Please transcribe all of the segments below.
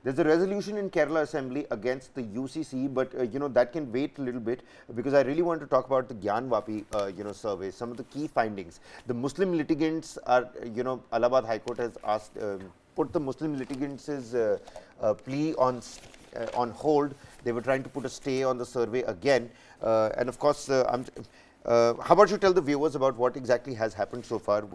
There's a resolution in Kerala Assembly against the UCC, but that can wait a little bit, because I really want to talk about the Gyanvapi survey, some of the key findings. The Muslim litigants are, Allahabad High Court has asked, put the Muslim litigants' plea on hold. They were trying to put a stay on the survey again, and of course, how about you tell the viewers about what exactly has happened so far?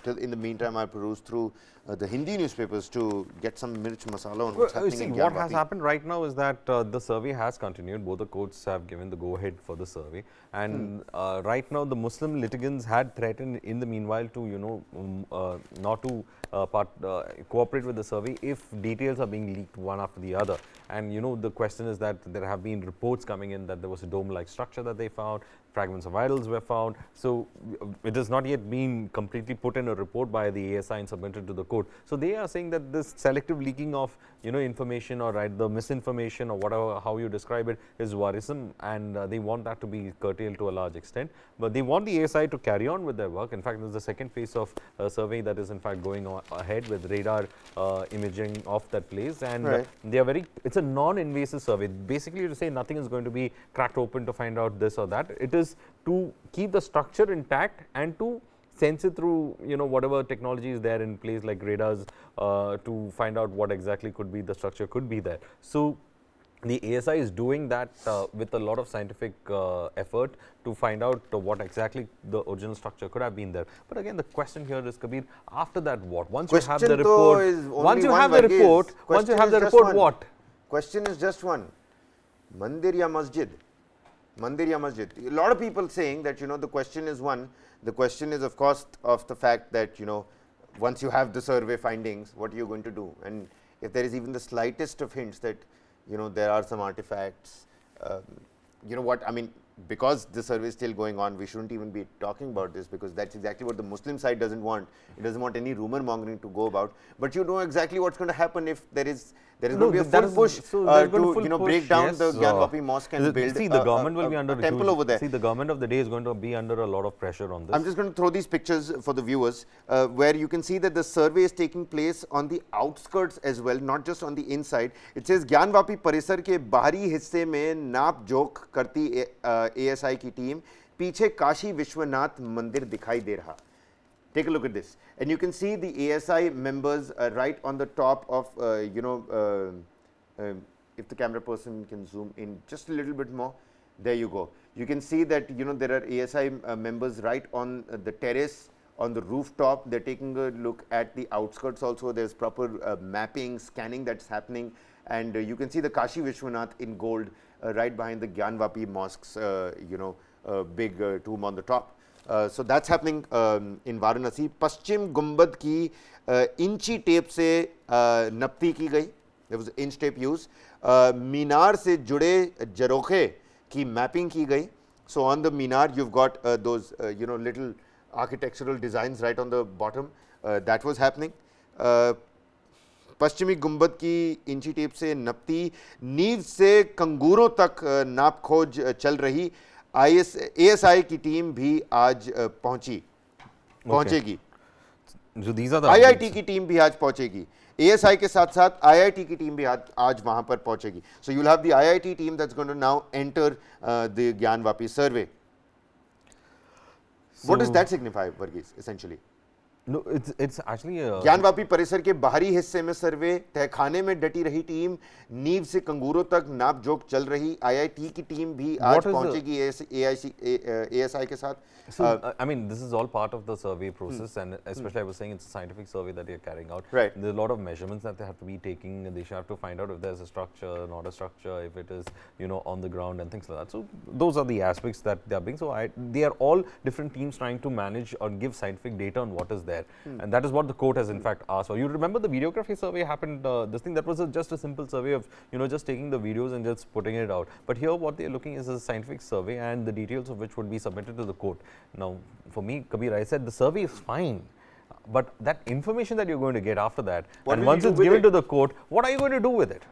In the meantime, I peruse through the Hindi newspapers to get some mirch masala on what's happening in Gyanvapi. What has happened right now is that the survey has continued. Both the courts have given the go-ahead for the survey, and right now the Muslim litigants had threatened in the meanwhile to not to cooperate with the survey if details are being leaked one after the other. And the question is that there have been reports coming in that there was a dome-like structure that they found, fragments of idols were found. So it has not yet been completely put in a report by the ASI and submitted to the court. So they are saying that this selective leaking of information, or the misinformation, or whatever how you describe it, is worrisome, and they want that to be curtailed to a large extent. But they want the ASI to carry on with their work. In fact, there is the second phase of a survey that is in fact going ahead with radar imaging of that place, and they are it's a non-invasive survey. Basically, to say nothing is going to be cracked open to find out this or that. It is to keep the structure intact and to sense it through whatever technology is there in place, like radars, to find out what exactly could be the structure could be there. So the ASI is doing that with a lot of scientific effort to find out what exactly the original structure could have been there. But again, the question here is, Kabir, after that what? Once you have the report, what? Question is just one. Mandir ya masjid? Mandir ya masjid? A lot of people saying that the question is one. The question is, of course, of the fact that once you have the survey findings, what are you going to do? And if there is even the slightest of hints that there are some artifacts, I mean, because the survey is still going on, we shouldn't even be talking about this, because that's exactly what the Muslim side doesn't want. It doesn't want any rumor mongering to go about. But you know exactly what's going to happen if there is going to be a full push to break down the Gyanvapi Mosque and build the government will be under a temple over there. See, the government of the day is going to be under a lot of pressure on this. I'm just going to throw these pictures for the viewers, where you can see that the survey is taking place on the outskirts as well, not just on the inside. It says Gyanvapi Parisar के बाहरी हिस्से में नाप जोख करती ASI की team, पीछे काशी विश्वनाथ मंदिर दिखाई दे रहा. Take a look at this, and you can see the ASI members right on the top of if the camera person can zoom in just a little bit more, there you go. You can see that there are ASI members right on the terrace, on the rooftop. They're taking a look at the outskirts also. There's proper mapping, scanning that's happening, and you can see the Kashi Vishwanath in gold right behind the Gyanvapi Mosque's big tomb on the top. So that's happening in Varanasi. Paschim Gumbad ki inchi tape se napti ki gayi. There was inch tape used. Minar se jude jarokhe ki mapping ki gayi. So on the minar, you've got those little architectural designs right on the bottom. That was happening. पश्चिमी गुंबद की इंची tape से नपती, नींव से कंगूरों तक नाप खोज चल रही. ASI की टीम भी आज पहुंचेगी. IIT की टीम भी आज पहुंचेगी. ASI के साथ साथ IIT की टीम भी आज वहां पर पहुंचेगी. So you'll have the IIT team that's going to now enter the Gyanvapi survey. What does that signify, Varghese, essentially? No, it's actually Gyanvapi परिसर के बाहरी हिस्से में सर्वे, तहखाने में डटी रही टीम, नींव से कंगूरों तक नाप जोख चल रही. IIT की टीम भी आज पहुंचेगी ASI के साथ. So, I mean, this is all part of the survey process, and especially I was saying it's a scientific survey that they're carrying out. Right. There's a lot of measurements that they have to be taking, and they should have to find out if there's a structure, not a structure, if it is on the ground and things like that. So those are the aspects that they are being. So they are all different teams trying to manage or give scientific data on what is there. And that is what the court has in fact asked for. You remember the videography survey happened, this thing that was just a simple survey of just taking the videos and just putting it out. But here what they are looking is a scientific survey, and the details of which would be submitted to the court. Now for me, Kabir, I said the survey is fine, but that information that you're going to get after that, and once it's given to the court, what are you going to do with it?